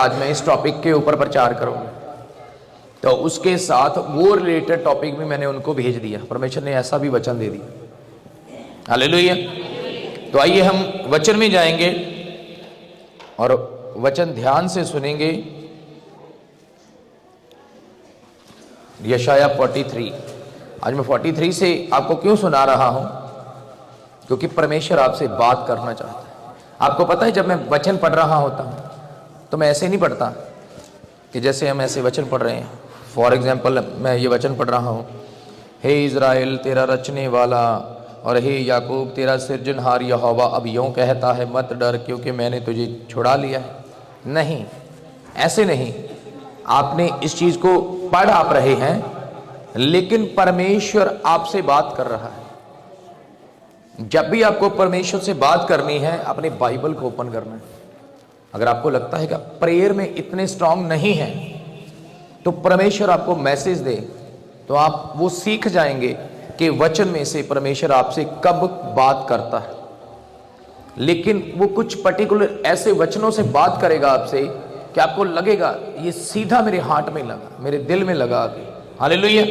आज मैं इस टॉपिक के ऊपर प्रचार करूंगा, तो उसके साथ वो रिलेटेड टॉपिक भी मैंने उनको भेज दिया। परमेश्वर ने ऐसा भी वचन दे दिया। हालेलुया। तो आइए हम वचन में जाएंगे और वचन ध्यान से सुनेंगे। यशाया 43। आज मैं 43 से आपको क्यों सुना रहा हूं? क्योंकि परमेश्वर आपसे बात करना चाहता है। आपको पता है, जब मैं वचन पढ़ रहा होता हूं तो मैं ऐसे नहीं पढ़ता कि जैसे हम ऐसे वचन पढ़ रहे हैं। फॉर एग्जाम्पल, मैं ये वचन पढ़ रहा हूँ, हे इज़राइल तेरा रचने वाला और हे याकूब तेरा सृजनहार यहोवा अब यूँ कहता है, मत डर क्योंकि मैंने तुझे छुड़ा लिया है। नहीं, ऐसे नहीं। आपने इस चीज़ को पढ़ आप रहे हैं, लेकिन परमेश्वर आपसे बात कर रहा है। जब भी आपको परमेश्वर से बात करनी है, अपने बाइबल को ओपन करना है। अगर आपको लगता है कि प्रेयर में इतने स्ट्रांग नहीं है, तो परमेश्वर आपको मैसेज दे तो आप वो सीख जाएंगे कि वचन में से परमेश्वर आपसे कब बात करता है। लेकिन वो कुछ पर्टिकुलर ऐसे वचनों से बात करेगा आपसे कि आपको लगेगा ये सीधा मेरे हार्ट में लगा, मेरे दिल में लगा के। हालेलुया।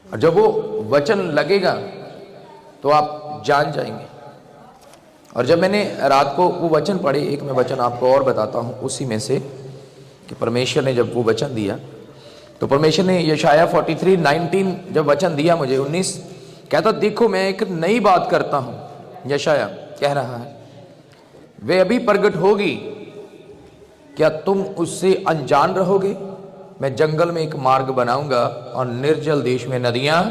और जब वो वचन लगेगा तो आप जान जाएंगे। और जब मैंने रात को वो वचन पढ़े, एक मैं वचन आपको और बताता हूँ उसी में से, कि परमेश्वर ने जब वो वचन दिया, तो परमेश्वर ने यशाया 43:19 जब वचन दिया मुझे, 19 कहता, देखो मैं एक नई बात करता हूँ। यशाया कह रहा है, वे अभी प्रकट होगी, क्या तुम उससे अनजान रहोगे? मैं जंगल में एक मार्ग बनाऊंगा और निर्जल देश में नदियां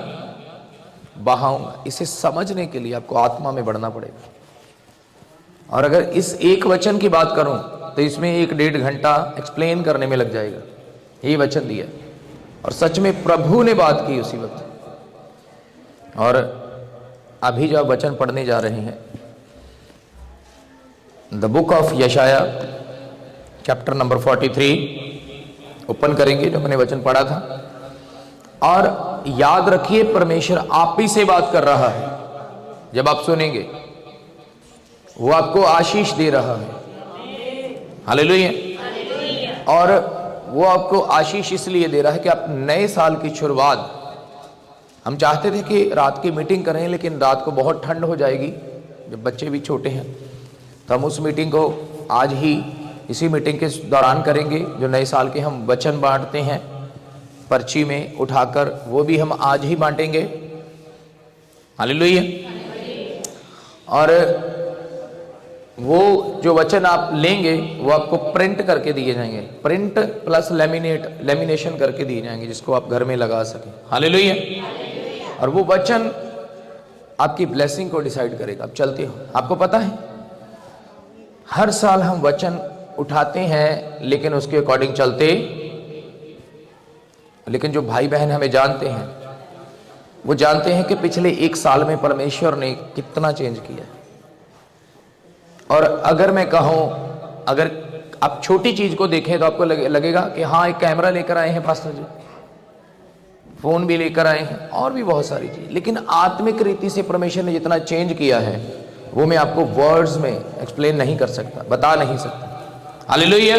बहाऊंगा। इसे समझने के लिए आपको आत्मा में बढ़ना पड़ेगा। और अगर इस एक वचन की बात करूं तो इसमें 1-1.5 घंटा एक्सप्लेन करने में लग जाएगा। यही वचन दिया और सच में प्रभु ने बात की उसी वक्त। और अभी जो आप वचन पढ़ने जा रहे हैं, द बुक ऑफ यशाया चैप्टर नंबर 43 ओपन करेंगे, जो मैंने वचन पढ़ा था। और याद रखिए, परमेश्वर आप ही से बात कर रहा है। जब आप सुनेंगे, वो आपको आशीष दे रहा है। हालेलुया। और वो आपको आशीष इसलिए दे रहा है कि आप नए साल की शुरुआत, हम चाहते थे कि रात की मीटिंग करें, लेकिन रात को बहुत ठंड हो जाएगी, जब बच्चे भी छोटे हैं, तो हम उस मीटिंग को आज ही इसी मीटिंग के दौरान करेंगे। जो नए साल के हम वचन बांटते हैं पर्ची में उठाकर, वो भी हम आज ही बांटेंगे। हालेलुया। और वो जो वचन आप लेंगे वो आपको प्रिंट करके दिए जाएंगे, प्रिंट प्लस लेमिनेशन करके दिए जाएंगे, जिसको आप घर में लगा सकें। हालेलुया। और वो वचन आपकी ब्लेसिंग को डिसाइड करेगा। आप चलते हो, आपको पता है हर साल हम वचन उठाते हैं, लेकिन उसके अकॉर्डिंग चलते। लेकिन जो भाई बहन हमें जानते हैं, वो जानते हैं कि पिछले 1 साल में परमेश्वर ने कितना चेंज किया है। और अगर मैं कहूं, अगर आप छोटी चीज को देखें तो आपको लगेगा कि हाँ, एक कैमरा लेकर आए हैं पास्टर जी, फोन भी लेकर आए हैं, और भी बहुत सारी चीज। लेकिन आत्मिक रीति से परमेश्वर ने जितना चेंज किया है, वो मैं आपको वर्ड्स में एक्सप्लेन नहीं कर सकता, बता नहीं सकता। हालेलुया।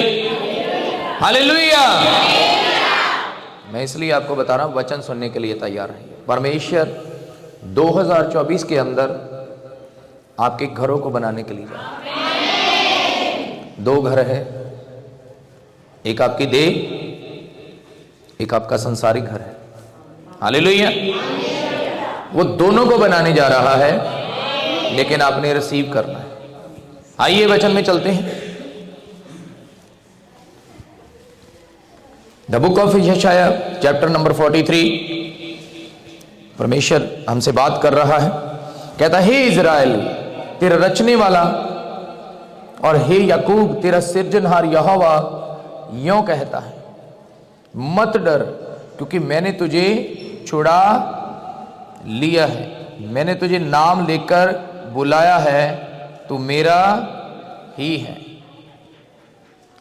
हालेलुया। मैं इसलिए आपको बता रहा हूं, वचन सुनने के लिए तैयार रहिए। परमेश्वर 2024 के अंदर आपके घरों को बनाने के लिए जा रहा है। 2 घर है, एक आपकी देह, एक आपका संसारिक घर है। हालेलुया। वो दोनों को बनाने जा रहा है, लेकिन आपने रिसीव करना है। आइए वचन में चलते हैं। द बुक ऑफ यशाया चैप्टर नंबर 43। परमेश्वर हमसे बात कर रहा है, कहता, हे इज़राइल तेरा रचने वाला और हे याकूब तेरा सृजनहार यहोवा यूं कहता है, मत डर क्योंकि मैंने तुझे छुड़ा लिया है, मैंने तुझे नाम लेकर बुलाया है, तू मेरा ही है।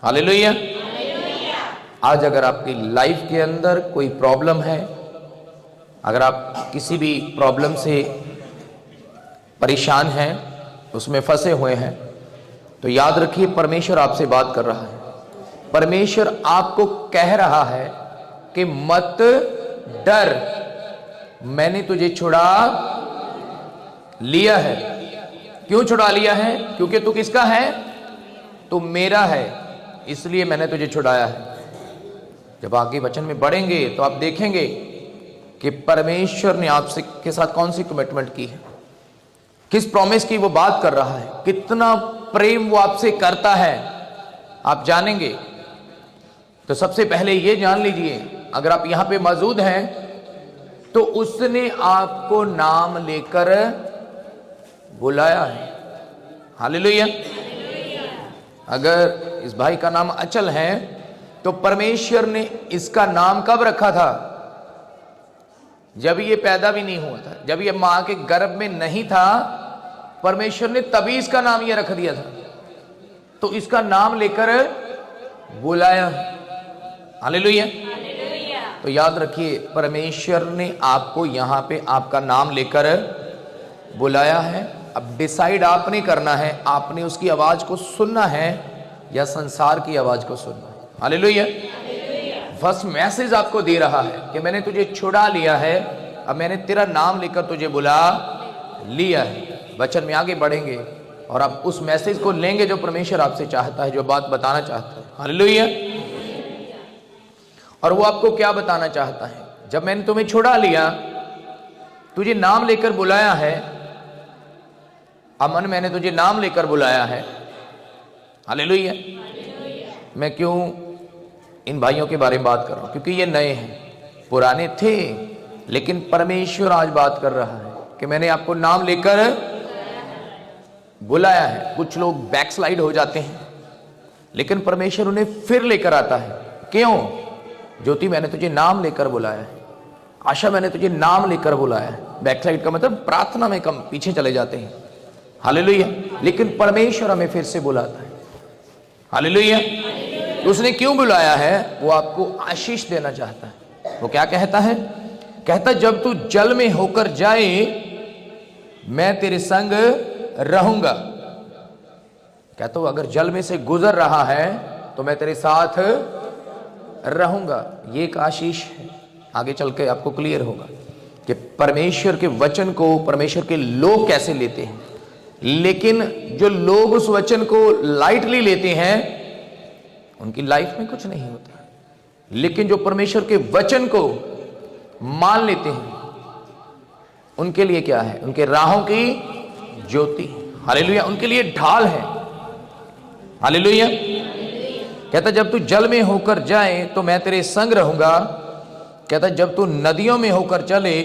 हालेलुया। आज अगर आपकी लाइफ के अंदर कोई प्रॉब्लम है, अगर आप किसी भी प्रॉब्लम से परेशान हैं, उसमें फंसे हुए हैं, तो याद रखिए, परमेश्वर आपसे बात कर रहा है। परमेश्वर आपको कह रहा है कि मत डर, मैंने तुझे छुड़ा लिया है। क्यों छुड़ा लिया है? क्योंकि तू किसका है? तू मेरा है, इसलिए मैंने तुझे छुड़ाया है। जब आगे वचन में बढ़ेंगे तो आप देखेंगे कि परमेश्वर ने आपसे के साथ कौन सी कमिटमेंट की है, किस प्रॉमिस की वो बात कर रहा है, कितना प्रेम वो आपसे करता है, आप जानेंगे। तो सबसे पहले ये जान लीजिए, अगर आप यहां पे मौजूद हैं तो उसने आपको नाम लेकर बुलाया है। हालेलुया। अगर इस भाई का नाम अचल है तो परमेश्वर ने इसका नाम कब रखा था? जब ये पैदा भी नहीं हुआ था, जब ये मां के गर्भ में नहीं था, परमेश्वर ने तभी इसका नाम ये रख दिया था। तो इसका नाम लेकर बुलाया। हालेलुया। तो याद रखिए, परमेश्वर ने आपको यहां पे आपका नाम लेकर बुलाया है। अब डिसाइड आपने करना है, आपने उसकी आवाज को सुनना है या संसार की आवाज को सुनना है। हालेलुया। फर्स्ट मैसेज आपको दे रहा है कि मैंने तुझे छुड़ा लिया है, अब मैंने तेरा नाम लेकर तुझे बुला लिया है। वचन में आगे बढ़ेंगे और आप उस मैसेज को लेंगे जो परमेश्वर आपसे चाहता है, जो बात बताना चाहता है। हालेलुया। और वो आपको क्या बताना चाहता है? जब मैंने तुम्हें छुड़ा लिया, तुझे नाम लेकर बुलाया है, अमन मैंने तुझे नाम लेकर बुलाया है। हालेलुया। मैं क्यों इन भाइयों के बारे में बात कर रहा हूं? क्योंकि ये नए हैं, पुराने थे, लेकिन परमेश्वर आज बात कर रहा है कि मैंने आपको नाम लेकर बुलाया है। कुछ लोग बैकस्लाइड हो जाते हैं, लेकिन परमेश्वर उन्हें फिर लेकर आता है। क्यों? ज्योति, मैंने तुझे नाम लेकर बुलाया है। आशा, मैंने तुझे नाम लेकर बुलाया है। बैकस्लाइड का मतलब प्रार्थना में कम पीछे चले जाते हैं। हालेलुया। लेकिन परमेश्वर हमें फिर से बुलाता है। हालेलुया। उसने क्यों बुलाया है? वो आपको आशीष देना चाहता है। वो क्या कहता है? कहता, जब तू जल में होकर जाए मैं तेरे संग रहूंगा। कहता, अगर जल में से गुजर रहा है तो मैं तेरे साथ रहूंगा। ये एक आशीष है। आगे चल के आपको क्लियर होगा कि परमेश्वर के वचन को परमेश्वर के लोग कैसे लेते हैं। लेकिन जो लोग उस वचन को लाइटली लेते हैं, उनकी लाइफ में कुछ नहीं होता। लेकिन जो परमेश्वर के वचन को मान लेते हैं, उनके लिए क्या है? उनके राहों की ज्योति। हालेलुया। उनके लिए ढाल है। हालेलुया। कहता, जब तू जल में होकर जाए तो मैं तेरे संग रहूंगा। कहता, जब तू नदियों में होकर चले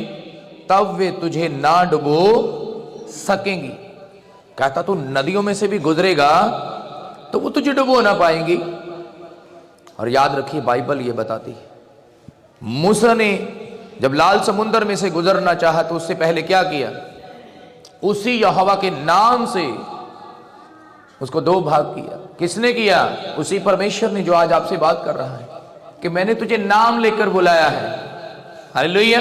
तब वे तुझे ना डुबो सकेंगी। कहता, तू नदियों में से भी गुजरेगा तो वो तुझे डुबो ना पाएंगी। और याद रखिए, बाइबल ये बताती है, मूसा ने जब लाल समुद्र में से गुजरना चाहा तो उससे पहले क्या किया? उसी यहोवा के नाम से उसको दो भाग किया। किसने किया? उसी परमेश्वर ने, जो आज आपसे बात कर रहा है कि मैंने तुझे नाम लेकर बुलाया है। हालेलुया।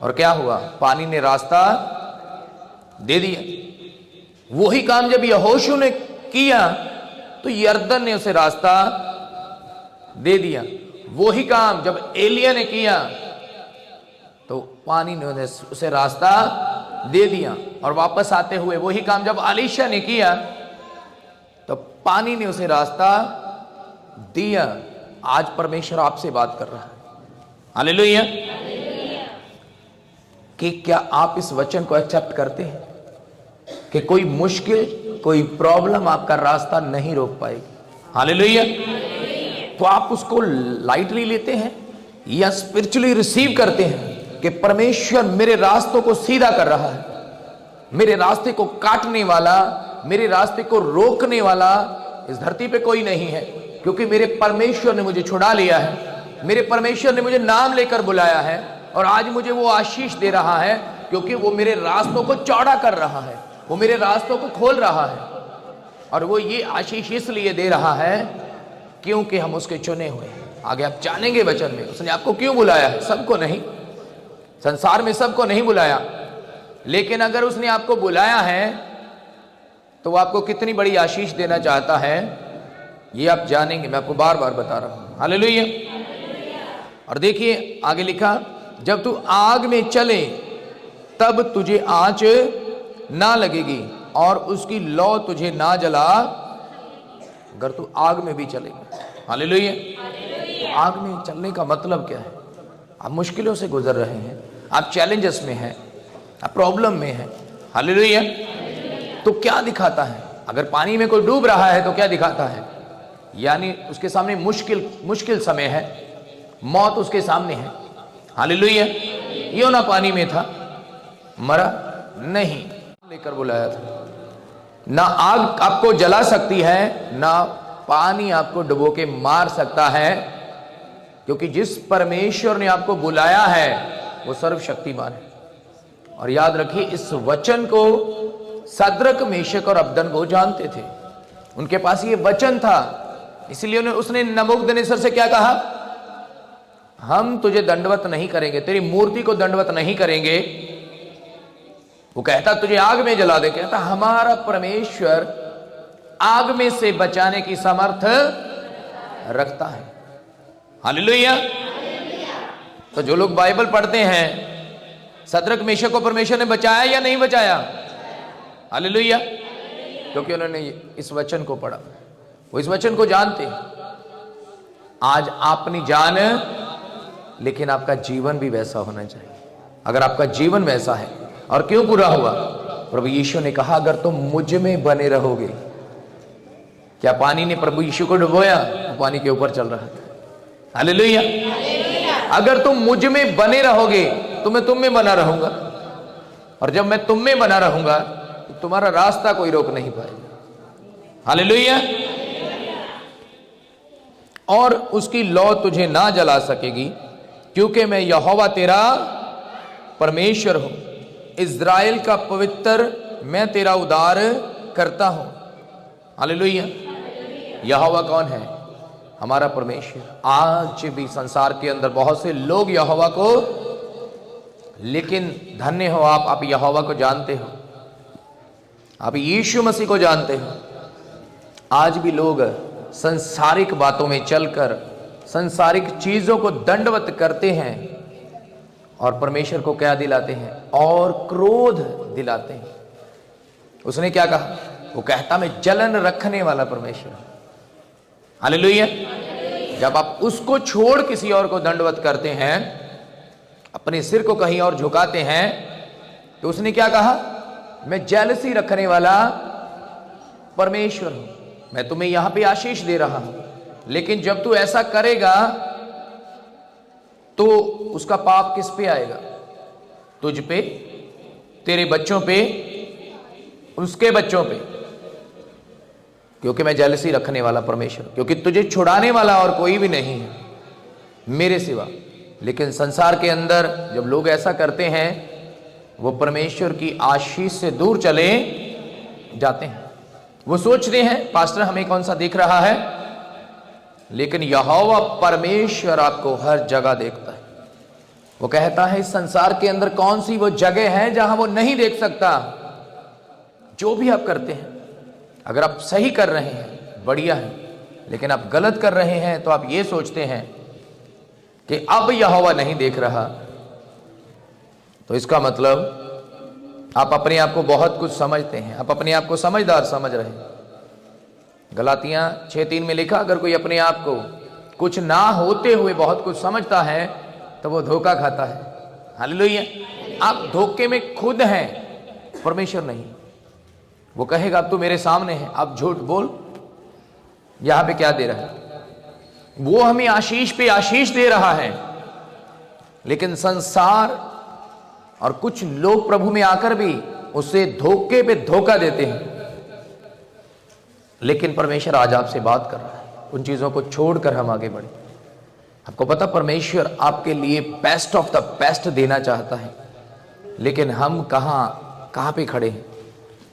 और क्या हुआ? पानी ने रास्ता दे दिया। वही काम जब यहोशू ने किया तो यरदन ने उसे रास्ता दे दिया। वही काम जब एलिया ने किया तो पानी ने उसे रास्ता दे दिया। और वापस आते हुए वही काम जब एलीशा ने किया तो पानी ने उसे रास्ता दिया। आज परमेश्वर आपसे बात कर रहा है। हालेलुया। कि क्या आप इस वचन को एक्सेप्ट करते हैं कि कोई मुश्किल, कोई प्रॉब्लम आपका रास्ता नहीं रोक पाएगी? हालेलुया। तो आप उसको लाइटली लेते हैं या स्पिरिचुअली रिसीव करते हैं कि परमेश्वर मेरे रास्तों को सीधा कर रहा है, मेरे रास्ते को काटने वाला, मेरे रास्ते को रोकने वाला इस धरती पे कोई नहीं है, क्योंकि मेरे परमेश्वर ने मुझे छुड़ा लिया है, मेरे परमेश्वर ने मुझे नाम लेकर बुलाया है और आज मुझे वो आशीष दे रहा है, क्योंकि वो मेरे रास्तों को चौड़ा कर रहा है, वो मेरे रास्तों को खोल रहा है। और वो ये आशीष इसलिए दे रहा है क्योंकि हम उसके चुने हुए हैं। आगे आप जानेंगे वचन में उसने आपको क्यों बुलाया है। सबको नहीं, संसार में सबको नहीं बुलाया, लेकिन अगर उसने आपको बुलाया है तो वो आपको कितनी बड़ी आशीष देना चाहता है ये आप जानेंगे। मैं आपको बार बार बता रहा हूं। हालेलुया। और देखिए आगे लिखा, जब तू आग में चले तब तुझे आंच ना लगेगी और उसकी लौ तुझे ना जला। अगर तू आग में भी चलेगा, हालेलुया। आग में चलने का मतलब क्या है? आप मुश्किलों से गुजर रहे हैं, आप चैलेंजेस में हैं, आप प्रॉब्लम में हैं, हालेलुया। तो क्या दिखाता है? अगर पानी में कोई डूब रहा है तो क्या दिखाता है? यानी उसके सामने मुश्किल समय है, मौत उसके सामने है, हालेलुया। योना पानी में था, मरा नहीं, लेकर बुलाया था। ना आग आपको जला सकती है, ना पानी आपको डुबो के मार सकता है, क्योंकि जिस परमेश्वर ने आपको बुलाया है वो सर्वशक्तिमान है। और याद रखिए, इस वचन को सद्रक, मेशक और अबदनगो जानते थे। उनके पास ये वचन था, इसलिए उसने नबूकदनेस्सर से क्या कहा? हम तुझे दंडवत नहीं करेंगे, तेरी मूर्ति को दंडवत नहीं करेंगे। वो कहता तुझे आग में जला दे, कहता हमारा परमेश्वर आग में से बचाने की समर्थ रखता है, हालेलुया। तो जो लोग बाइबल पढ़ते हैं, सद्रक, मेशक को परमेश्वर ने बचाया या नहीं बचाया? हालेलुया। क्योंकि उन्होंने इस वचन को पढ़ा, वो इस वचन को जानते। आज आप नहीं जान, लेकिन आपका जीवन भी वैसा होना चाहिए। अगर आपका जीवन वैसा है, और क्यों पूरा हुआ? प्रभु यीशु ने कहा अगर तुम मुझ में बने रहोगे। क्या पानी ने प्रभु यीशु को डुबोया? पानी के ऊपर चल रहा था, हालेलुया। अगर तुम मुझ में बने रहोगे तो मैं तुम में बना रहूंगा, और जब मैं तुम में बना रहूंगा तो तुम्हारा रास्ता कोई रोक नहीं पाएगा, हालेलुया। और उसकी लौ तुझे ना जला सकेगी, क्योंकि मैं यहोवा तेरा परमेश्वर हूं, इज़राइल का पवित्र मैं तेरा उद्धार करता हूं, हालेलुया। यहोवा कौन है? हमारा परमेश्वर। आज भी संसार के अंदर बहुत से लोग यहोवा को, लेकिन धन्य हो आप यहोवा को जानते हो, आप यीशु मसीह को जानते हो। आज भी लोग संसारिक बातों में चलकर संसारिक चीजों को दंडवत करते हैं और परमेश्वर को क्या दिलाते हैं? और क्रोध दिलाते हैं। उसने क्या कहा? वो कहता मैं जलन रखने वाला परमेश्वर, हालेलुया। जब आप उसको छोड़ किसी और को दंडवत करते हैं, अपने सिर को कहीं और झुकाते हैं, तो उसने क्या कहा? मैं जेलसी रखने वाला परमेश्वर हूं, मैं तुम्हें यहां पे आशीष दे रहा हूं, लेकिन जब तू ऐसा करेगा तो उसका पाप किस पे आएगा? तुझ पे, तेरे बच्चों पे, उसके बच्चों पे, क्योंकि मैं जेलसी रखने वाला परमेश्वर, क्योंकि तुझे छुड़ाने वाला और कोई भी नहीं है मेरे सिवा। लेकिन संसार के अंदर जब लोग ऐसा करते हैं, वो परमेश्वर की आशीष से दूर चले जाते हैं। वो सोचते हैं पास्टर हमें कौन सा दिख रहा है, लेकिन यहोवा परमेश्वर आपको हर जगह देखता है। वो कहता है इस संसार के अंदर कौन सी वो जगह है जहां वो नहीं देख सकता। जो भी आप करते हैं, अगर आप सही कर रहे हैं बढ़िया है, लेकिन आप गलत कर रहे हैं तो आप ये सोचते हैं कि अब यहोवा नहीं देख रहा, तो इसका मतलब आप अपने आप को बहुत कुछ समझते हैं, आप अपने आप को समझदार समझ रहे हैं। गलातियां 6:3 में लिखा, अगर कोई अपने आप को कुछ ना होते हुए बहुत कुछ समझता है तो वो धोखा खाता है, हालेलुया। आप धोखे में खुद हैं, परमेश्वर नहीं। वो कहेगा अब तो मेरे सामने है, आप झूठ बोल। यहां पे क्या दे रहा है? वो हमें आशीष पे आशीष दे रहा है, लेकिन संसार और कुछ लोग प्रभु में आकर भी उससे धोखे पे धोखा देते हैं। लेकिन परमेश्वर आज आपसे बात कर रहा है, उन चीजों को छोड़कर हम आगे बढ़े। आपको पता परमेश्वर आपके लिए बेस्ट ऑफ द बेस्ट देना चाहता है, लेकिन हम कहां पे खड़े हैं,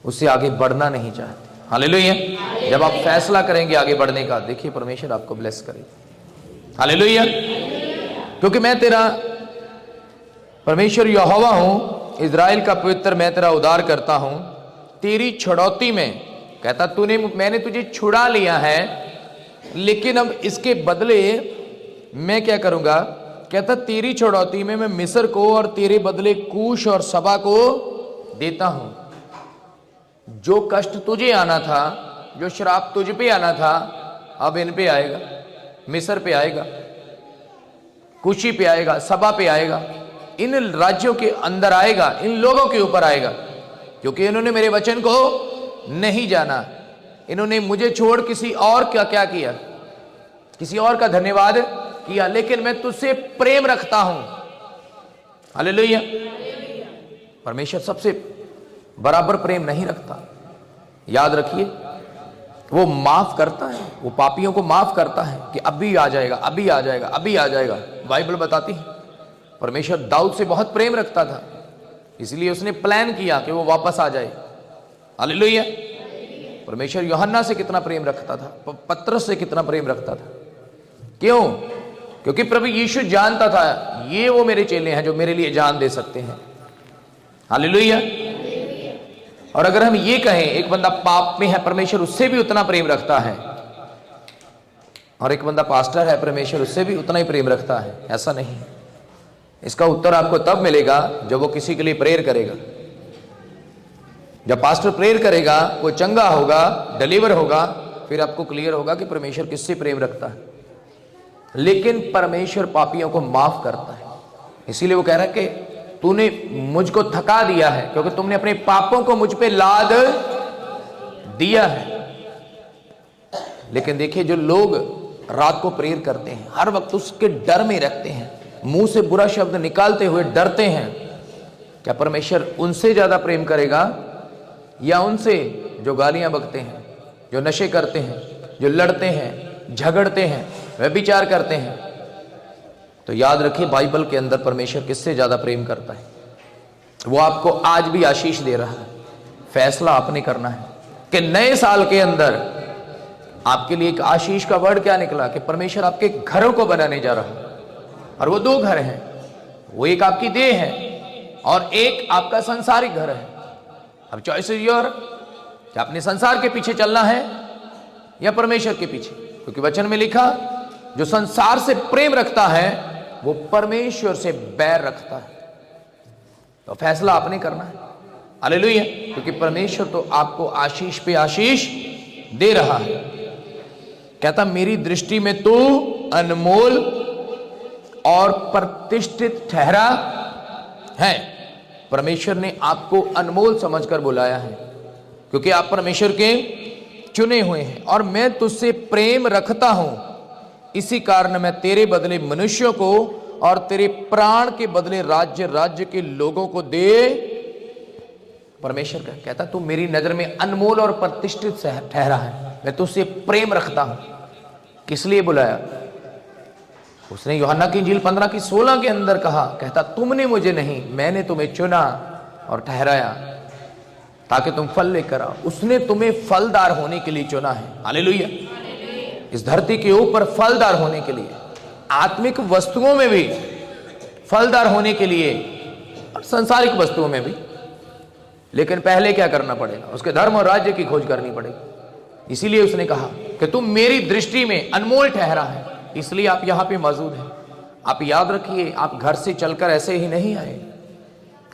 उससे आगे बढ़ना नहीं चाहते, हालेलुया। जब आप फैसला करेंगे आगे बढ़ने का, देखिए परमेश्वर आपको ब्लेस करेगा, हालेलुया। क्योंकि मैं तेरा परमेश्वर यहोवा हूं, इज़राइल का पवित्र मैं तेरा उद्धार करता हूं, तेरी छुड़ौती में कहता मैंने तुझे छुड़ा लिया है, लेकिन अब इसके बदले मैं क्या करूंगा। कहता तेरी छुड़ौती में मैं मिस्र को और तेरे बदले कूश और सबा को देता हूं। जो कष्ट तुझे आना था, जो श्राप तुझ पे आना था, अब इन पे आएगा, मिस्र पे आएगा, कुशी पे आएगा, सबा पे आएगा, इन राज्यों के अंदर आएगा, इन लोगों के ऊपर आएगा, क्योंकि इन्होंने मेरे वचन को नहीं जाना। इन्होंने मुझे छोड़ किसी और क्या किया, किसी और का धन्यवाद किया, लेकिन मैं तुझसे प्रेम रखता हूं। हालेलुया। परमेश्वर सबसे बराबर प्रेम नहीं रखता। याद रखिए, वो माफ करता है, वो पापियों को माफ करता है कि अभी आ जाएगा, अभी आ जाएगा, अभी आ जाएगा। बाइबल बताती है परमेश्वर दाऊद से बहुत प्रेम रखता था, इसलिए उसने प्लान किया कि वो वापस आ जाए। हालेलुया। परमेश्वर यूहन्ना से कितना प्रेम रखता था, पतरस से कितना प्रेम रखता था। क्यों? क्योंकि प्रभु यीशु जानता था ये वो मेरे चेले हैं जो मेरे लिए जान दे सकते हैं। हालेलुया। और अगर हम ये कहें एक बंदा पाप में है, परमेश्वर उससे भी उतना प्रेम रखता है, और एक बंदा पास्टर है, परमेश्वर उससे भी उतना ही प्रेम रखता है, ऐसा नहीं। इसका उत्तर आपको तब मिलेगा जब वो किसी के लिए प्रेयर करेगा। जब पास्टर प्रेयर करेगा, वो चंगा होगा, डिलीवर होगा, फिर आपको क्लियर होगा कि परमेश्वर किससे प्रेम रखता है। लेकिन परमेश्वर पापियों को माफ करता है, इसीलिए वो कह रहा है कि तूने मुझको थका दिया है, क्योंकि तुमने अपने पापों को मुझ पे लाद दिया है। लेकिन देखिए, जो लोग रात को प्रेयर करते हैं, हर वक्त उसके डर में रखते हैं, मुंह से बुरा शब्द निकालते हुए डरते हैं, क्या परमेश्वर उनसे ज्यादा प्रेम करेगा या उनसे जो गालियां बकते हैं, जो नशे करते हैं, जो लड़ते हैं, झगड़ते हैं, व्यभिचार करते हैं? तो याद रखिए, बाइबल के अंदर परमेश्वर किससे ज्यादा प्रेम करता है। वो आपको आज भी आशीष दे रहा है। फैसला आपने करना है कि नए साल के अंदर आपके लिए एक आशीष का वर्ड क्या निकला कि परमेश्वर आपके घरों को बनाने जा रहा है। और वो दो घर हैं, वो एक आपकी देह है और एक आपका संसारिक घर है। अब चॉइस इज योर, क्या अपने संसार के पीछे चलना है या परमेश्वर के पीछे? क्योंकि वचन में लिखा, जो संसार से प्रेम रखता है वो परमेश्वर से बैर रखता है। तो फैसला आपने करना है। हालेलुया। क्योंकि परमेश्वर तो आपको आशीष पे आशीष दे रहा है। कहता मेरी दृष्टि में तू अनमोल और प्रतिष्ठित ठहरा है। परमेश्वर ने आपको अनमोल समझकर बुलाया है, क्योंकि आप परमेश्वर के चुने हुए हैं। और मैं तुझसे प्रेम रखता हूं, इसी कारण मैं तेरे बदले मनुष्यों को और तेरे प्राण के बदले राज्य के लोगों को दे। परमेश्वर कहता तू मेरी नजर में अनमोल और प्रतिष्ठित ठहरा है, मैं तुझसे प्रेम रखता हूं। किस लिए बुलाया? उसने यूहन्ना की इंजील 15:16 के अंदर कहा, कहता तुमने मुझे नहीं, मैंने तुम्हें चुना और ठहराया ताकि तुम फल लेकर आओ। उसने तुम्हें फलदार होने के लिए चुना है। हालेलुया। इस धरती के ऊपर फलदार होने के लिए, आत्मिक वस्तुओं में भी फलदार होने के लिए और सांसारिक वस्तुओं में भी। लेकिन पहले क्या करना पड़ेगा? उसके धर्म और राज्य की खोज करनी पड़ेगी। इसीलिए उसने कहा कि तुम मेरी दृष्टि में अनमोल ठहरा है, इसलिए आप यहां पे मौजूद हैं। आप याद रखिए, आप घर से चलकर ऐसे ही नहीं आए,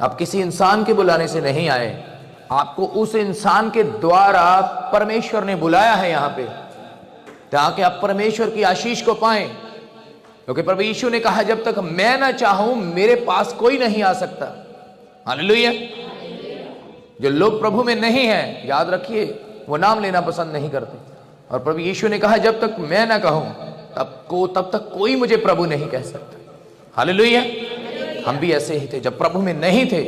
आप किसी इंसान के बुलाने से नहीं आए, आपको उस इंसान के द्वारा परमेश्वर ने बुलाया है यहां पे, ताकि आप परमेश्वर की आशीष को पाएं। क्योंकि प्रभु यीशु ने कहा, जब तक मैं ना चाहूं मेरे पास कोई नहीं आ सकता। हालेलुया। जो लोग प्रभु में नहीं हैं, याद रखिए, वो नाम लेना पसंद नहीं करते। और प्रभु यीशु ने कहा, जब तक मैं ना कहूं तब तक कोई मुझे प्रभु नहीं कह सकता। हालेलुया। हम भी ऐसे ही थे, जब प्रभु में नहीं थे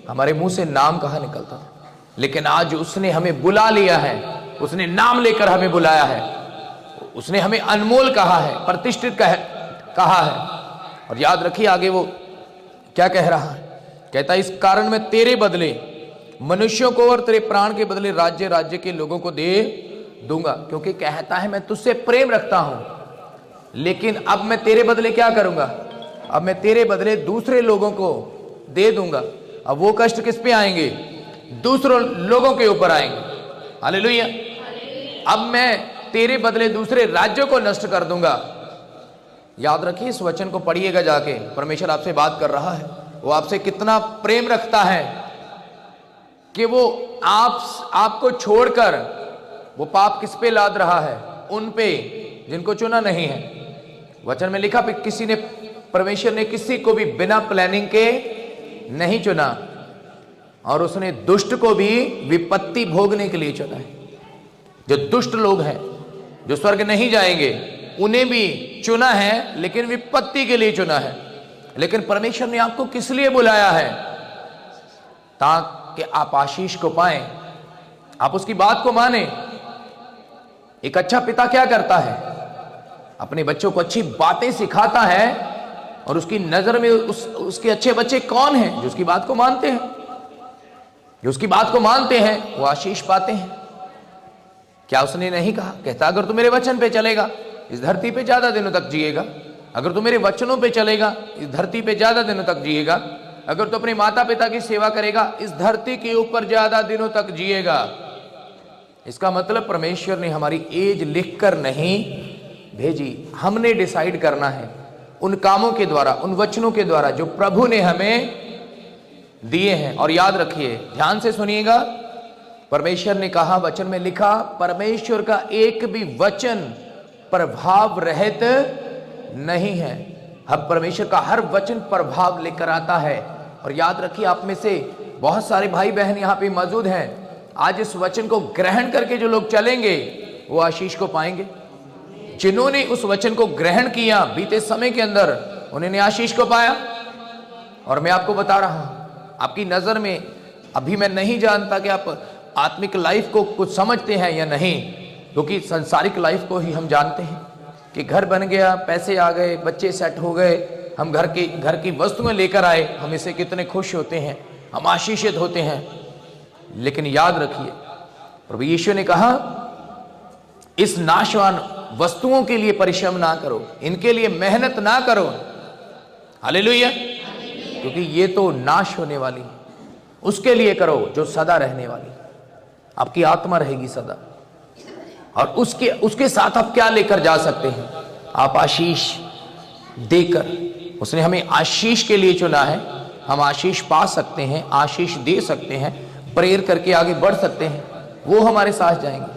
हमारे मुंह से नाम कहाँ निकलता था। लेकिन आज उसने हमें बुला लिया है, उसने नाम लेकर हमें बुलाया है, उसने हमें अनमोल कहा है, प्रतिष्ठित कहा है। और याद रखिए आगे वो क्या कह रहा है, कहता इस कारण मैं तेरे बदले मनुष्यों को और तेरे प्राण के बदले राज्य के लोगों को दे दूंगा। क्योंकि कहता है मैं तुझसे प्रेम रखता हूं, लेकिन अब मैं तेरे बदले क्या करूंगा? अब मैं तेरे बदले दूसरे लोगों को दे दूंगा। अब वो कष्ट किस पे आएंगे? दूसरों लोगों के ऊपर आएंगे। हालेलुया। अब मैं तेरे बदले दूसरे राज्यों को नष्ट कर दूंगा। याद रखिए, इस वचन को पढ़िएगा जाके। परमेश्वर आपसे बात कर रहा है, वो आपसे कितना प्रेम रखता है कि वो आपको छोड़कर वो पाप किस पे लाद रहा है? उन पे जिनको चुना नहीं है। वचन में लिखा, किसी ने, परमेश्वर ने किसी को भी बिना प्लानिंग के नहीं चुना, और उसने दुष्ट को भी विपत्ति भोगने के लिए चुना है। जो दुष्ट लोग हैं, जो स्वर्ग नहीं जाएंगे, उन्हें भी चुना है, लेकिन विपत्ति के लिए चुना है। लेकिन परमेश्वर ने आपको किस लिए बुलाया है? ताकि आप आशीष को पाएं, आप उसकी बात को माने। एक अच्छा पिता क्या करता है? अपने बच्चों को अच्छी बातें सिखाता है, और उसकी नजर में उसके अच्छे बच्चे कौन हैं? जो उसकी बात को मानते हैं। जो उसकी बात को मानते हैं वो आशीष पाते हैं। क्या उसने नहीं कहा? कहता, अगर तू मेरे वचन पे चलेगा, इस धरती पे ज्यादा दिनों तक जिएगा। अगर तू मेरे वचनों पे चलेगा, इस धरती पे ज्यादा दिनों तक जिएगा। अगर तू अपने माता पिता की सेवा करेगा, इस धरती के ऊपर ज्यादा दिनों तक जिएगा। इसका मतलब परमेश्वर ने हमारी एज लिखकर नहीं भेजी, हमने डिसाइड करना है उन कामों के द्वारा, उन वचनों के द्वारा जो प्रभु ने हमें दिए हैं। और याद रखिए, ध्यान से सुनिएगा, परमेश्वर ने कहा, वचन में लिखा, परमेश्वर का एक भी वचन प्रभाव रहित नहीं है। अब परमेश्वर का हर वचन प्रभाव लेकर आता है। और याद रखिए, आप में से बहुत सारे भाई बहन यहाँ पे मौजूद हैं। आज इस वचन को ग्रहण करके जो लोग चलेंगे वो आशीष को पाएंगे। जिन्होंने उस वचन को ग्रहण किया बीते समय के अंदर, उन्होंने आशीष को पाया। और मैं आपको बता रहा हूं, आपकी नजर में अभी मैं नहीं जानता कि आप आत्मिक लाइफ को कुछ समझते हैं या नहीं, क्योंकि संसारिक लाइफ को ही हम जानते हैं कि घर बन गया, पैसे आ गए, बच्चे सेट हो गए, हम घर की वस्तुएं लेकर आए, हम इससे कितने खुश होते हैं, हम आशीषित होते हैं। लेकिन याद रखिए, प्रभु यीशु ने कहा, इस नाशवान वस्तुओं के लिए परिश्रम ना करो, इनके लिए मेहनत ना करो। हालेलुया। क्योंकि ये तो नाश होने वाली है, उसके लिए करो जो सदा रहने वाली। आपकी आत्मा रहेगी सदा। और उसके साथ आप क्या लेकर जा सकते हैं? आप आशीष देकर। उसने हमें आशीष के लिए चुना है। हम आशीष पा सकते हैं, आशीष दे सकते हैं, प्रेयर करके आगे बढ़ सकते हैं, वो हमारे साथ जाएंगे।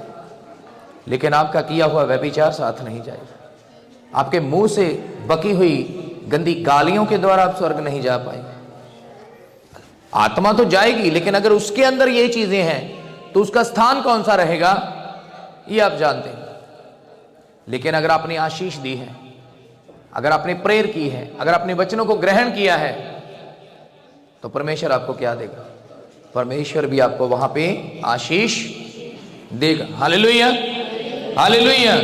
लेकिन आपका किया हुआ व्यभिचार साथ नहीं जाएगा। आपके मुंह से बकी हुई गंदी गालियों के द्वारा आप स्वर्ग नहीं जा पाएंगे। आत्मा तो जाएगी, लेकिन अगर उसके अंदर ये चीजें हैं तो उसका स्थान कौन सा रहेगा ये आप जानते हैं। लेकिन अगर आपने आशीष दी है, अगर आपने प्रेयर की है, अगर आपने वचनों को ग्रहण किया है, तो परमेश्वर आपको क्या देगा? परमेश्वर भी आपको वहां पे आशीष देगा। Hallelujah, hallelujah.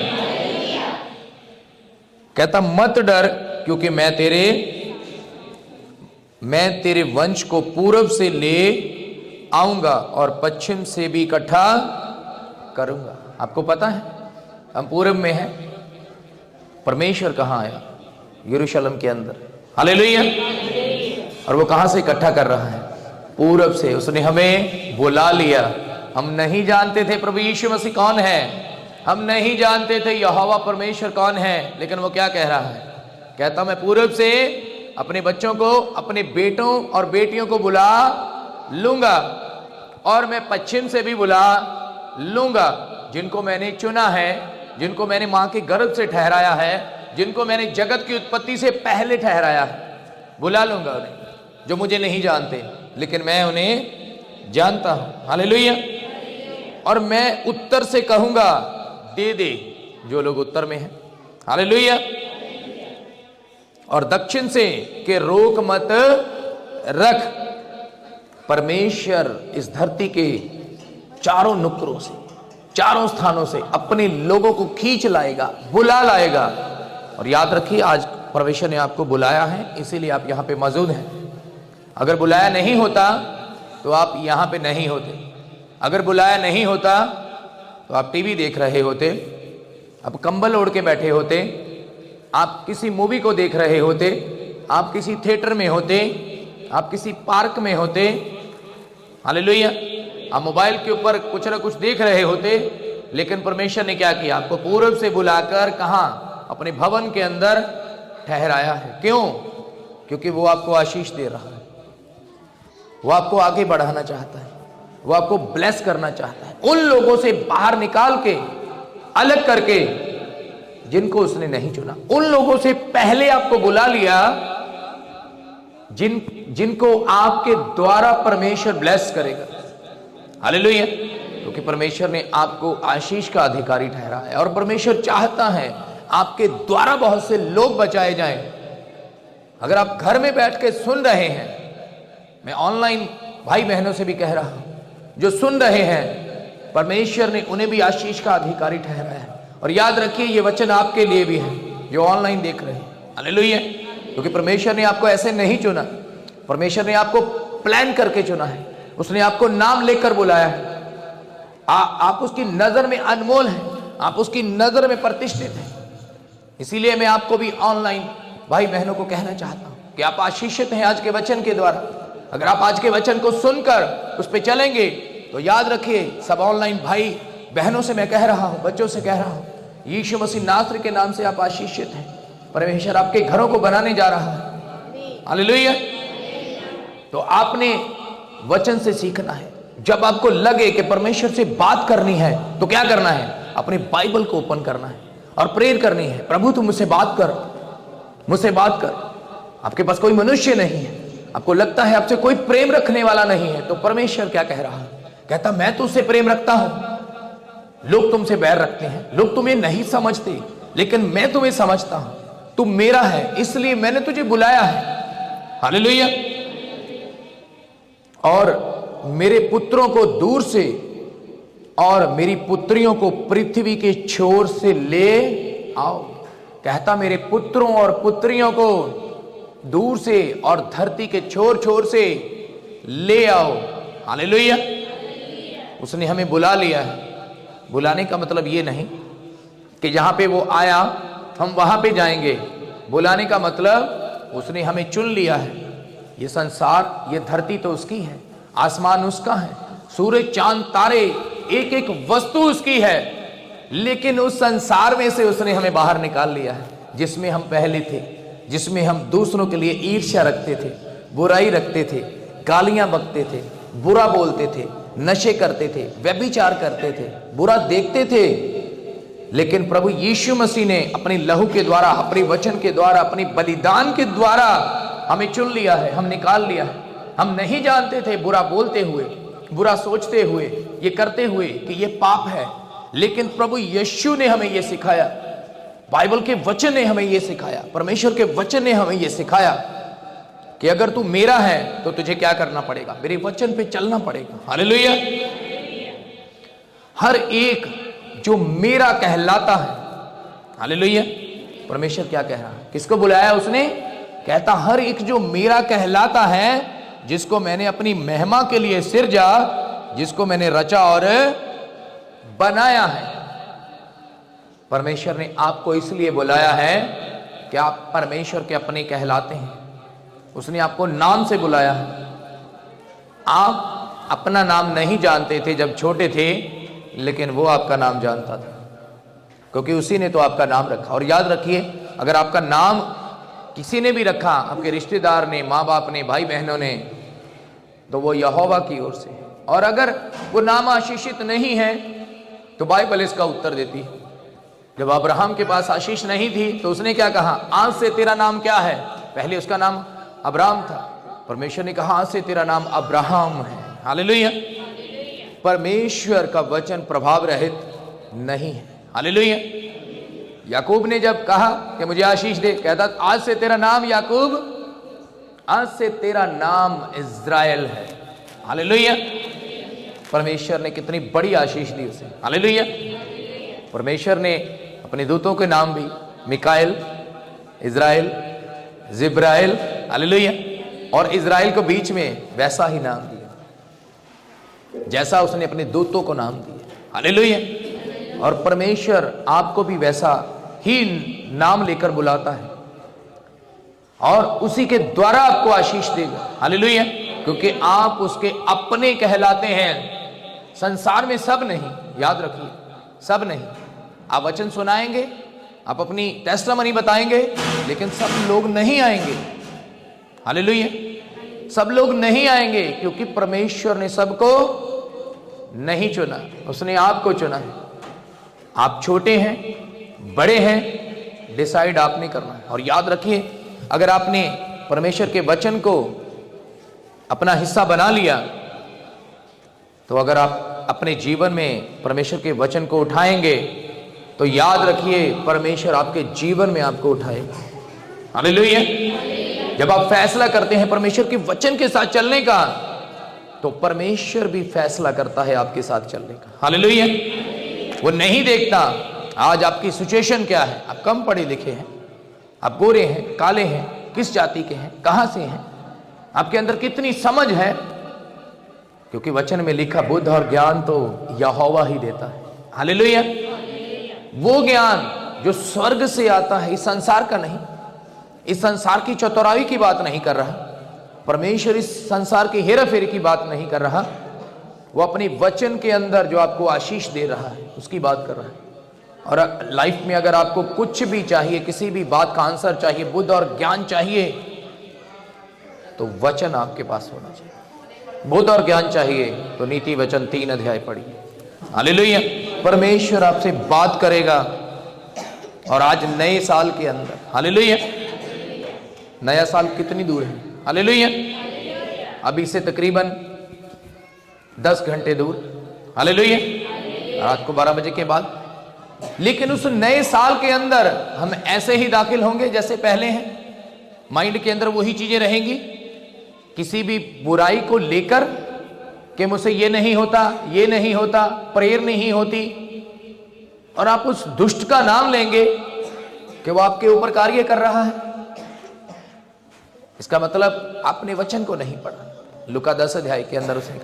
कहता, मत डर, क्योंकि मैं तेरे वंश को पूरब से ले आऊंगा और पश्चिम से भी इकट्ठा करूंगा। आपको पता है हम पूरब में हैं, परमेश्वर कहां आया? यरूशलेम के अंदर। हालेलुया। और वो कहां से इकट्ठा कर रहा है? पूरब से। उसने हमें बुला लिया। हम नहीं जानते थे प्रभु यीशु मसीह कौन है, हम नहीं जानते थे यहोवा परमेश्वर कौन है, लेकिन वो क्या कह रहा है? कहता, मैं पूरब से अपने बच्चों को, अपने बेटों और बेटियों को बुला लूंगा, और मैं पश्चिम से भी बुला लूंगा। जिनको मैंने चुना है, जिनको मैंने मां के गर्भ से ठहराया है, जिनको मैंने जगत की उत्पत्ति से पहले ठहराया है, बुला लूंगा उन्हें, जो मुझे नहीं जानते, लेकिन मैं उन्हें जानता हूं। हालेलुया। और मैं उत्तर से कहूंगा, दे दे, जो लोग उत्तर में हैं। हालेलुया। और दक्षिण से के रोक मत रख। परमेश्वर इस धरती के चारों नुक्करों से, चारों स्थानों से अपने लोगों को खींच लाएगा, बुला लाएगा। और याद रखिए, आज परमेश्वर ने आपको बुलाया है, इसीलिए आप यहां पे मौजूद हैं। अगर बुलाया नहीं होता तो आप यहां पे नहीं होते। अगर बुलाया नहीं होता तो आप टीवी देख रहे होते, आप कंबल ओढ़ के बैठे होते, आप किसी मूवी को देख रहे होते, आप किसी थिएटर में होते, आप किसी पार्क में होते। हालेलुया। आप मोबाइल के ऊपर कुछ ना कुछ देख रहे होते, लेकिन परमेश्वर ने क्या किया, आपको पूर्व से बुलाकर कहां, अपने भवन के अंदर ठहराया है। क्यों? क्योंकि वो आपको आशीष दे रहा है, वो आपको आगे बढ़ाना चाहता है, वो आपको ब्लेस करना चाहता है, उन लोगों से बाहर निकाल के, अलग करके जिनको उसने नहीं चुना। उन लोगों से पहले आपको बुला लिया जिनको आपके द्वारा परमेश्वर ब्लेस करेगा। हालेलुया। क्योंकि परमेश्वर ने आपको आशीष का अधिकारी ठहरा है और परमेश्वर चाहता है आपके द्वारा बहुत से लोग बचाए जाएं। अगर आप घर में बैठ के सुन रहे हैं, मैं ऑनलाइन भाई बहनों से भी कह रहा हूं, जो सुन रहे हैं, परमेश्वर ने उन्हें भी आशीष का अधिकारी ठहराया है। और याद रखिए, ये वचन आपके लिए भी है जो ऑनलाइन देख रहे हैं। हालेलुया। क्योंकि परमेश्वर ने आपको ऐसे नहीं चुना, परमेश्वर ने आपको प्लान करके चुना है, उसने आपको नाम लेकर बुलाया है। आप उसकी नजर में अनमोल हैं, आप उसकी नजर में प्रतिष्ठित हैं। इसीलिए मैं आपको भी ऑनलाइन भाई बहनों को कहना चाहता हूं कि आप आशीषित हैं आज के वचन के द्वारा। अगर आप आज के वचन को सुनकर उस पर चलेंगे तो याद रखिए, सब ऑनलाइन भाई बहनों से मैं कह रहा हूं, बच्चों से कह रहा हूं, यीशु मसीह नासरी के नाम से आप आशीषित हैं। परमेश्वर आपके घरों को बनाने जा रहा है। हालेलुया। तो आपने वचन से सीखना है। जब आपको लगे कि परमेश्वर से बात करनी है तो क्या करना है, अपनी बाइबल को ओपन करना है और प्रेयर करनी है, प्रभु तू मुझसे बात कर, मुझसे बात कर। आपके पास कोई मनुष्य नहीं है, आपको लगता है आपसे कोई प्रेम रखने वाला नहीं है, तो परमेश्वर क्या कह रहा है, कहता मैं तुझसे प्रेम रखता हूं। लोग तुमसे बैर रखते हैं, लोग तुम्हें नहीं समझते, लेकिन मैं तुम्हें समझता हूं। तू मेरा है, इसलिए मैंने तुझे बुलाया है। हालेलुया। और मेरे पुत्रों को दूर से और मेरी पुत्रियों को पृथ्वी के छोर से ले आओ। कहता मेरे पुत्रों और पुत्रियों को दूर से और धरती के छोर छोर से ले आओ। हालेलुया। उसने हमें बुला लिया है। बुलाने का मतलब ये नहीं कि जहां पे वो आया हम वहां पे जाएंगे। बुलाने का मतलब उसने हमें चुन लिया है। ये संसार, ये धरती तो उसकी है, आसमान उसका है, सूरज चांद तारे एक एक वस्तु उसकी है, लेकिन उस संसार में से उसने हमें बाहर निकाल लिया है जिसमें हम पहले थे, जिसमें हम दूसरों के लिए ईर्ष्या रखते थे, बुराई रखते थे, गालियां बकते थे, बुरा बोलते थे, नशे करते थे, व्यभिचार करते थे, बुरा देखते थे। लेकिन प्रभु यीशु मसीह ने अपने लहू के द्वारा, अपने वचन के द्वारा, अपनी बलिदान के द्वारा हमें चुन लिया है, हम निकाल लिया है। हम नहीं जानते थे, बुरा बोलते हुए, बुरा सोचते हुए, ये करते हुए कि ये पाप है, लेकिन प्रभु यीशु ने हमें ये सिखाया, बाइबल के वचन ने हमें ये सिखाया, परमेश्वर के वचन ने हमें ये सिखाया कि अगर तू मेरा है तो तुझे क्या करना पड़ेगा, मेरे वचन पे चलना पड़ेगा। हालेलुया। हर एक जो मेरा कहलाता है, हालेलुया। परमेश्वर क्या कह रहा है, किसको बुलाया उसने, कहता हर एक जो मेरा कहलाता है, जिसको मैंने अपनी महिमा के लिए सिरजा, जिसको मैंने रचा और बनाया है। परमेश्वर ने आपको इसलिए बुलाया है कि आप परमेश्वर के अपने कहलाते हैं। उसने आपको नाम से बुलाया है। आप अपना नाम नहीं जानते थे जब छोटे थे, लेकिन वो आपका नाम जानता था, क्योंकि उसी ने तो आपका नाम रखा। और याद रखिए, अगर आपका नाम किसी ने भी रखा, आपके रिश्तेदार ने, माँ बाप ने, भाई बहनों ने, तो वो यहोवा की ओर से। और अगर वो नाम आशीषित नहीं है तो बाइबल इसका उत्तर देती है। जब अब्राहम के पास आशीष नहीं थी तो उसने क्या कहा, आज से तेरा नाम क्या है। पहले उसका नाम अब्राहम था, परमेश्वर ने कहा आज से तेरा नाम अब्राहम है। हालेलुया। परमेश्वर का वचन प्रभाव रहित नहीं है। हालेलुया। याकूब ने जब कहा कि मुझे आशीष दे, कहता आज से तेरा नाम याकूब, आज से तेरा नाम इज़राइल है। हालेलुया। परमेश्वर ने कितनी बड़ी आशीष दी उसे। हालेलुया। परमेश्वर ने अपने दूतों के नाम भी मिकाएल, इज़राइल, जिब्राइल, हालेलुया, और इज़राइल को बीच में वैसा ही नाम दिया जैसा उसने अपने दूतों को नाम दिया। हालेलुया। और परमेश्वर आपको भी वैसा ही नाम लेकर बुलाता है और उसी के द्वारा आपको आशीष देगा। हालेलुया। क्योंकि आप उसके अपने कहलाते हैं। संसार में सब नहीं, याद रखिए, सब नहीं। आप वचन सुनाएंगे, आप अपनी टेस्टिमनी बताएंगे, लेकिन सब लोग नहीं आएंगे। हालेलुया। सब लोग नहीं आएंगे क्योंकि परमेश्वर ने सबको नहीं चुना, उसने आपको चुना है। आप छोटे हैं, बड़े हैं, डिसाइड आपने करना है। और याद रखिए, अगर आपने परमेश्वर के वचन को अपना हिस्सा बना लिया, तो अगर आप अपने जीवन में परमेश्वर के वचन को उठाएंगे, तो याद रखिए परमेश्वर आपके जीवन में आपको उठाएगा। हालेलुया। जब आप फैसला करते हैं परमेश्वर के वचन के साथ चलने का, तो परमेश्वर भी फैसला करता है आपके साथ चलने का। हालेलुया। वो नहीं देखता आज आपकी सिचुएशन क्या है, आप कम पढ़े लिखे हैं, आप गोरे हैं, काले हैं, किस जाति के हैं, कहां से हैं, आपके अंदर कितनी समझ है, क्योंकि वचन में लिखा बुद्धि और ज्ञान तो यहोवा ही देता है। हालेलुया। वो ज्ञान जो स्वर्ग से आता है, इस संसार का नहीं, इस संसार की चतुराई की बात नहीं कर रहा परमेश्वर, इस संसार की हेरा फेरी की बात नहीं कर रहा, वो अपनी वचन के अंदर जो आपको आशीष दे रहा है उसकी बात कर रहा है। और लाइफ में अगर आपको कुछ भी चाहिए, किसी भी बात का आंसर चाहिए, बुद्धि और ज्ञान चाहिए, तो वचन आपके पास होना चाहिए। बुद्धि और ज्ञान चाहिए तो नीति वचन 3 अध्याय पढ़िए। हालेलुया। परमेश्वर आपसे बात करेगा। और आज नए साल के अंदर, हालेलुया, नया साल कितनी दूर है, हालेलुया, अभी से तकरीबन 10 घंटे दूर, हालेलुया, रात को 12 बजे के बाद। लेकिन उस नए साल के अंदर हम ऐसे ही दाखिल होंगे जैसे पहले हैं। माइंड के अंदर वही चीजें रहेंगी, किसी भी बुराई को लेकर कि मुझसे ये नहीं होता, ये नहीं होता, प्रेयर नहीं होती, और आप उस दुष्ट का नाम लेंगे कि वो आपके ऊपर कार्य कर रहा है। इसका मतलब आपने वचन को नहीं पढ़ा। लूका 10 अध्याय के अंदर उसने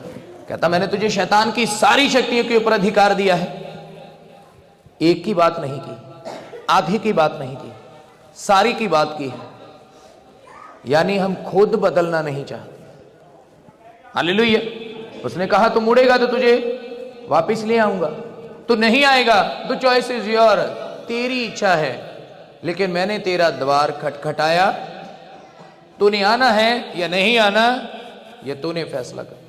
कहता, मैंने तुझे शैतान की सारी शक्तियों के ऊपर अधिकार दिया है। एक की बात नहीं की, आधी की बात नहीं की, सारी की बात की है। यानी हम खुद बदलना नहीं चाहते। हालेलुया। उसने कहा तू मुड़ेगा तो तुझे वापस ले आऊंगा, तू नहीं आएगा तो चॉइस इज योर, तेरी इच्छा है, लेकिन मैंने तेरा द्वार खटखटाया, तूने आना है या नहीं आना, ये तूने फैसला कर।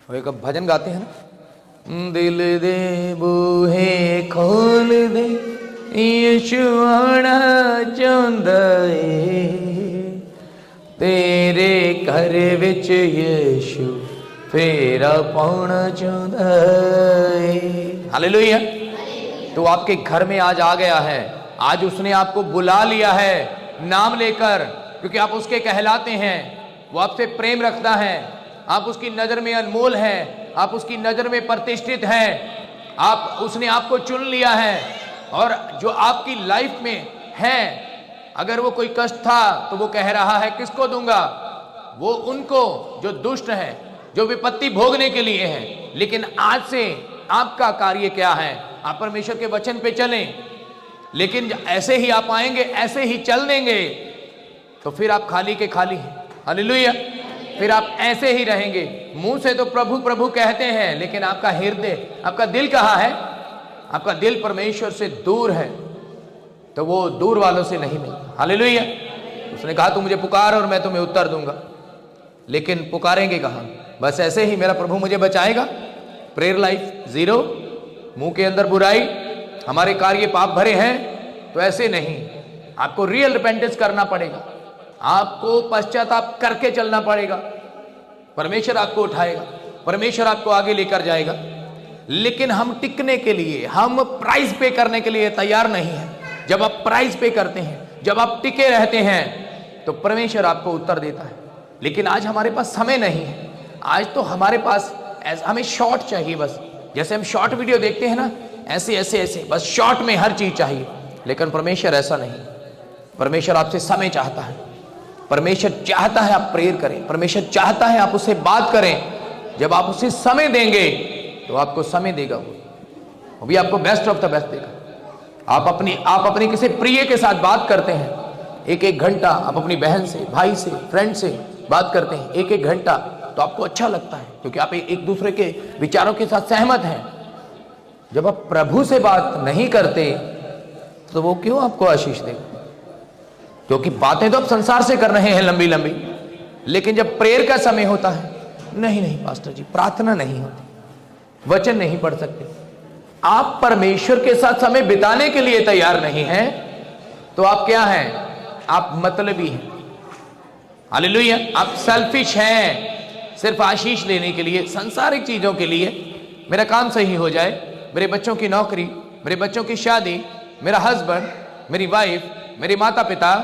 वो एक भजन गाते हैं ना, दिल दे बूहे खोल दे, यीशु आना चाहुंदा है, तेरे घर विच यीशु फेरा पाउणा चाहुंदा है। हालेलुया। तो आपके घर में आज आ गया है, आज उसने आपको बुला लिया है नाम लेकर, क्योंकि आप उसके कहलाते हैं। वो आपसे प्रेम रखता है, आप उसकी नजर में अनमोल हैं, आप उसकी नजर में प्रतिष्ठित हैं, उसने आपको चुन लिया है। और जो आपकी लाइफ में है, अगर वो कोई कष्ट था तो वो कह रहा है किसको दूंगा, वो उनको जो दुष्ट हैं, जो विपत्ति भोगने के लिए हैं। लेकिन आज से आपका कार्य क्या है, आप परमेश्वर के वचन पे चलें। लेकिन ऐसे ही आप आएंगे, ऐसे ही चल देंगे, तो फिर आप खाली के खाली हैं। हालेलुया। फिर आप ऐसे ही रहेंगे, मुंह से तो प्रभु प्रभु कहते हैं, लेकिन आपका हृदय, आपका दिल कहाँ है? आपका दिल परमेश्वर से दूर है, तो वो दूर वालों से नहीं मिलता। हालेलुया। उसने कहा तू मुझे पुकार और मैं तुम्हें उत्तर दूंगा, लेकिन पुकारेंगे कहाँ? बस ऐसे ही मेरा प्रभु मुझे बचाएगा? प्रेयर लाइफ जीरो, मुंह के अंदर बुराई, हमारे कार्य पाप भरे हैं, तो ऐसे नहीं। आपको रियल रिपेंटेंस करना पड़ेगा, आपको पश्चाताप करके चलना पड़ेगा। परमेश्वर आपको उठाएगा, परमेश्वर आपको आगे लेकर जाएगा। लेकिन हम टिकने के लिए, हम प्राइस पे करने के लिए तैयार नहीं है। जब आप प्राइस पे करते हैं, जब आप टिके रहते हैं, तो परमेश्वर आपको उत्तर देता है। लेकिन आज हमारे पास समय नहीं है। आज तो हमारे पास हमें शॉर्ट चाहिए, बस जैसे हम शॉर्ट वीडियो देखते हैं ना, ऐसे ऐसे ऐसे बस शॉर्ट में हर चीज चाहिए। लेकिन परमेश्वर ऐसा नहीं। परमेश्वर आपसे समय चाहता है, परमेश्वर चाहता है आप प्रेयर करें, परमेश्वर चाहता है आप उससे बात करें। जब आप उसे समय देंगे तो आपको समय देगा, वो भी आपको बेस्ट ऑफ द बेस्ट देगा। आप अपनी किसी प्रिय के साथ बात करते हैं, 1-1 घंटा आप अपनी बहन से, भाई से, फ्रेंड से बात करते हैं, 1-1 घंटा, तो आपको अच्छा लगता है, क्योंकि आप एक दूसरे के विचारों के साथ सहमत हैं। जब आप प्रभु से बात नहीं करते तो वो क्यों आपको आशीष देगा? क्योंकि बातें तो आप संसार से कर रहे हैं लंबी लंबी, लेकिन जब प्रेयर का समय होता है, नहीं पास्टर जी, प्रार्थना नहीं होती, वचन नहीं पढ़ सकते, आप परमेश्वर के साथ समय बिताने के लिए तैयार नहीं हैं, तो आप क्या हैं? आप मतलबी हैं। हालेलुया। आप सेल्फिश हैं, सिर्फ आशीष लेने के लिए, सांसारिक चीजों के लिए। मेरा काम सही हो जाए, मेरे बच्चों की नौकरी, मेरे बच्चों की शादी, मेरा हस्बैंड, मेरी वाइफ, मेरे माता पिता,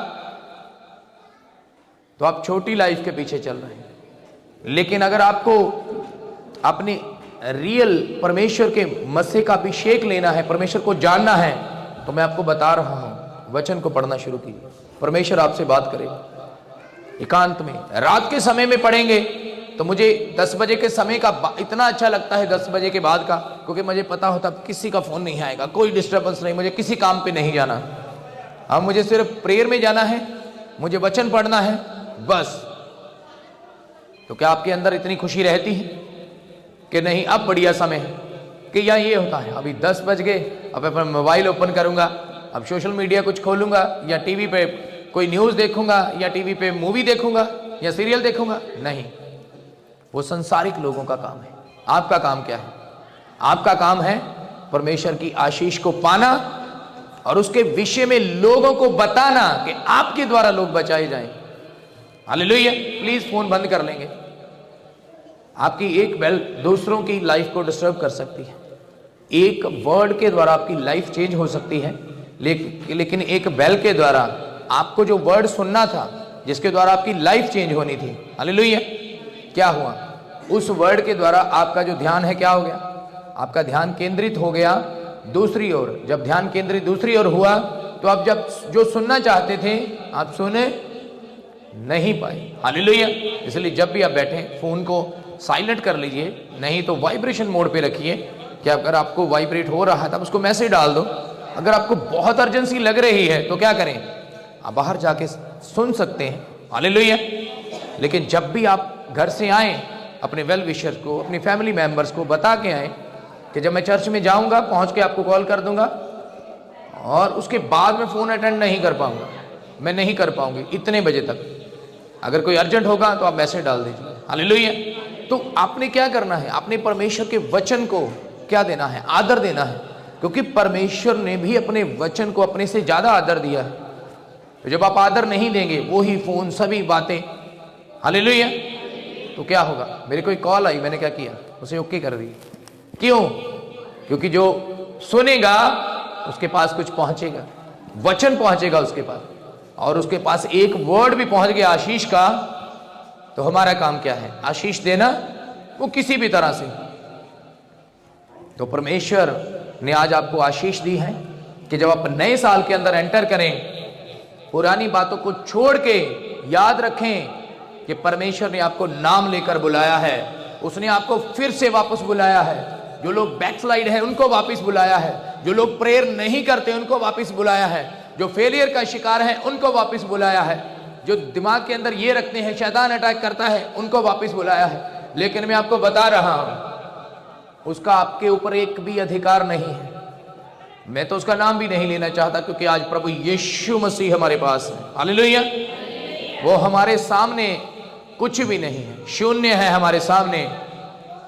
तो आप छोटी लाइफ के पीछे चल रहे हैं। लेकिन अगर आपको अपनी रियल परमेश्वर के मसीह का अभिषेक लेना है, परमेश्वर को जानना है, तो मैं आपको बता रहा हूं, वचन को पढ़ना शुरू कीजिए। परमेश्वर आपसे बात करेगा एकांत में। रात के समय में पढ़ेंगे तो मुझे 10 बजे के समय का इतना अच्छा लगता है, 10 बजे के बाद का, क्योंकि मुझे पता होता किसी का फोन नहीं आएगा, कोई डिस्टर्बेंस नहीं, मुझे किसी काम पे नहीं जाना। अब मुझे सिर्फ प्रेयर में जाना है, मुझे वचन पढ़ना है, बस। तो क्या आपके अंदर इतनी खुशी रहती है कि नहीं अब बढ़िया समय है? कि या ये होता है अभी 10 बज गए, अब अपना मोबाइल ओपन करूंगा, अब सोशल मीडिया कुछ खोलूंगा, या टीवी पे कोई न्यूज़ देखूंगा, या टीवी पे मूवी देखूंगा, या सीरियल देखूंगा? नहीं, वो संसारिक लोगों का काम है। आपका काम क्या है? आपका काम है परमेश्वर की आशीष को पाना और उसके विषय में लोगों को बताना कि आपके द्वारा लोग बचाए जाएं। हालेलुया। प्लीज फोन बंद कर लेंगे। आपकी एक बेल दूसरों की लाइफ को डिस्टर्ब कर सकती है, एक वर्ड के द्वारा आपकी लाइफ चेंज हो सकती है, लेकिन एक बेल के द्वारा आपको जो वर्ड सुनना था, जिसके द्वारा आपकी लाइफ चेंज होनी थी, हालेलुया, क्या हुआ? उस वर्ड के द्वारा आपका जो ध्यान है क्या हो गया? आपका ध्यान केंद्रित हो गया दूसरी ओर। जब ध्यान केंद्रित दूसरी ओर हुआ तो आप जब जो सुनना चाहते थे आप सुने नहीं पाए। हालेलुया। इसलिए जब भी आप बैठें फोन को साइलेंट कर लीजिए, नहीं तो वाइब्रेशन मोड पे रखिए कि अगर आपको वाइब्रेट हो रहा है तब उसको मैसेज डाल दो। अगर आपको बहुत अर्जेंसी लग रही है तो क्या करें? आप बाहर जाके सुन सकते हैं। हालेलुया। लेकिन जब भी आप घर से आए, अपने वेल विशर को, अपनी फैमिली मेंबर्स को बता के आए कि जब मैं चर्च में जाऊंगा पहुंच के आपको कॉल कर दूंगा, और उसके बाद में फोन अटेंड नहीं कर पाऊंगा, मैं नहीं कर पाऊंगी इतने बजे तक। अगर कोई अर्जेंट होगा तो आप मैसेज डाल दीजिए। हालेलुया। तो आपने क्या करना है? आपने परमेश्वर के वचन को क्या देना है? आदर देना है, क्योंकि परमेश्वर ने भी अपने वचन को अपने से ज्यादा आदर दिया है। तो जब आप आदर नहीं देंगे, वो ही फोन, सभी बातें, हालेलुया, तो क्या होगा? मेरे को एक कॉल आई, मैंने क्या किया? उसे ओके कर दी। क्यों? क्योंकि जो सुनेगा उसके पास कुछ पहुंचेगा, वचन पहुंचेगा उसके पास, और उसके पास एक वर्ड भी पहुंच गया आशीष का। तो हमारा काम क्या है? आशीष देना, वो किसी भी तरह से। तो परमेश्वर ने आज आपको आशीष दी है कि जब आप नए साल के अंदर एंटर करें, पुरानी बातों को छोड़ के याद रखें कि परमेश्वर ने आपको नाम लेकर बुलाया है, उसने आपको फिर से वापस बुलाया है। जो लोग बैकस्लाइड है उनको वापस बुलाया है, जो लोग प्रेयर नहीं करते उनको वापस बुलाया है, जो फेलियर का शिकार है उनको वापस बुलाया है, जो दिमाग के अंदर ये रखते हैं शैतान अटैक करता है उनको वापस बुलाया है। लेकिन मैं आपको बता रहा हूं, उसका आपके ऊपर एक भी अधिकार नहीं है। मैं तो उसका नाम भी नहीं लेना चाहता, क्योंकि आज प्रभु यीशु मसीह हमारे पास है। हालेलुया। वो हमारे सामने कुछ भी नहीं है, शून्य है हमारे सामने।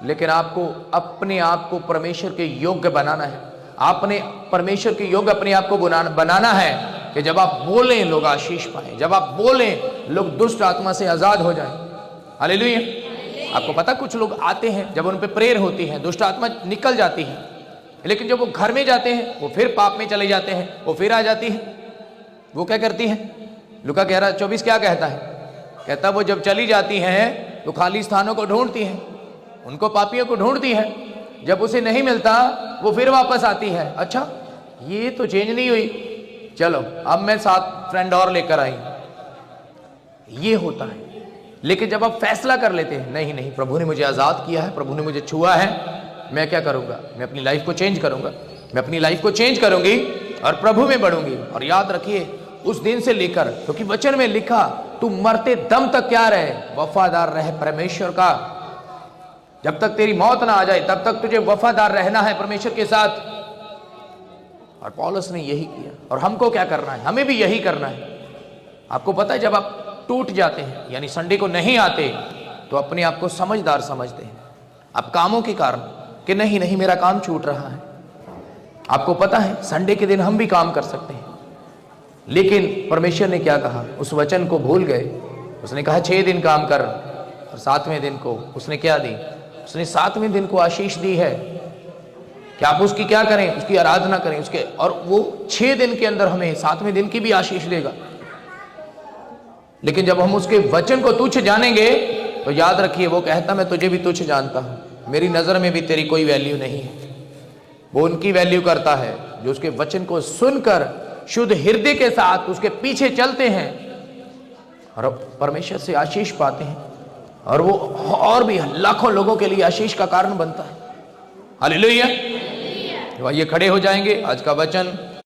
लेकिन आपको अपने आप को परमेश्वर के योग्य बनाना है। आपने परमेश्वर के योग्य अपने आप को बनाना है कि जब आप बोलें लोग आशीष पाएं, जब आप बोलें लोग दुष्ट आत्मा से आजाद हो जाएं। हालेलुया। आपको पता, कुछ लोग आते हैं, जब उन पे प्रेयर होती है दुष्ट आत्मा निकल जाती है, लेकिन जब वो घर में जाते हैं वो फिर पाप में चले जाते हैं, वो फिर आ जाती है। वो क्या करती है? लूका 11:24 क्या कहता है? कहता वो जब चली जाती हैं तो खाली स्थानों को ढूंढती हैं, उनको पापियों को ढूंढती है। जब उसे नहीं मिलता वो फिर वापस आती है। अच्छा, ये तो चेंज नहीं हुई, चलो अब मैं 7 फ्रेंड और लेकर आई। ये होता है। लेकिन जब आप फैसला कर लेते हैं, नहीं नहीं, प्रभु ने मुझे आजाद किया है, प्रभु ने मुझे छुआ है, मैं क्या करूंगा? मैं अपनी लाइफ को चेंज करूंगा, मैं अपनी लाइफ को चेंज करूंगी और प्रभु में बढ़ूंगी। और याद रखिए, उस दिन से लेकर, क्योंकि वचन में लिखा तू मरते दम तक क्या रहे, वफादार रहे परमेश्वर का। जब तक तेरी मौत ना आ जाए तब तक तुझे वफादार रहना है परमेश्वर के साथ। और पौलुस ने यही किया। और हमको क्या करना है? हमें भी यही करना है। आपको पता है जब आप टूट जाते हैं, यानी संडे को नहीं आते, तो अपने आप को समझदार समझते हैं आप कामों के कारण, कि नहीं नहीं मेरा काम छूट रहा है। आपको पता है संडे के दिन हम भी काम कर सकते हैं, लेकिन परमेश्वर ने क्या कहा? उस वचन को भूल गए। उसने कहा 6 दिन काम कर, और 7वें दिन को उसने क्या दी? उसने 7वें दिन को आशीष दी है कि आप उसकी क्या करें? उसकी आराधना करें उसके, और वो 6 दिन के अंदर हमें 7वें दिन की भी आशीष देगा। लेकिन जब हम उसके वचन को तुच्छ जानेंगे तो याद रखिए वो कहता मैं तुझे भी तुच्छ जानता हूं, मेरी नजर में भी तेरी कोई वैल्यू नहीं है। वो उनकी वैल्यू करता है जो उसके वचन को सुनकर शुद्ध हृदय के साथ उसके पीछे चलते हैं और परमेश्वर से आशीष पाते हैं, और वो और भी लाखों लोगों के लिए आशीष का कारण बनता है। हालेलुया। आइए खड़े हो जाएंगे। आज का वचन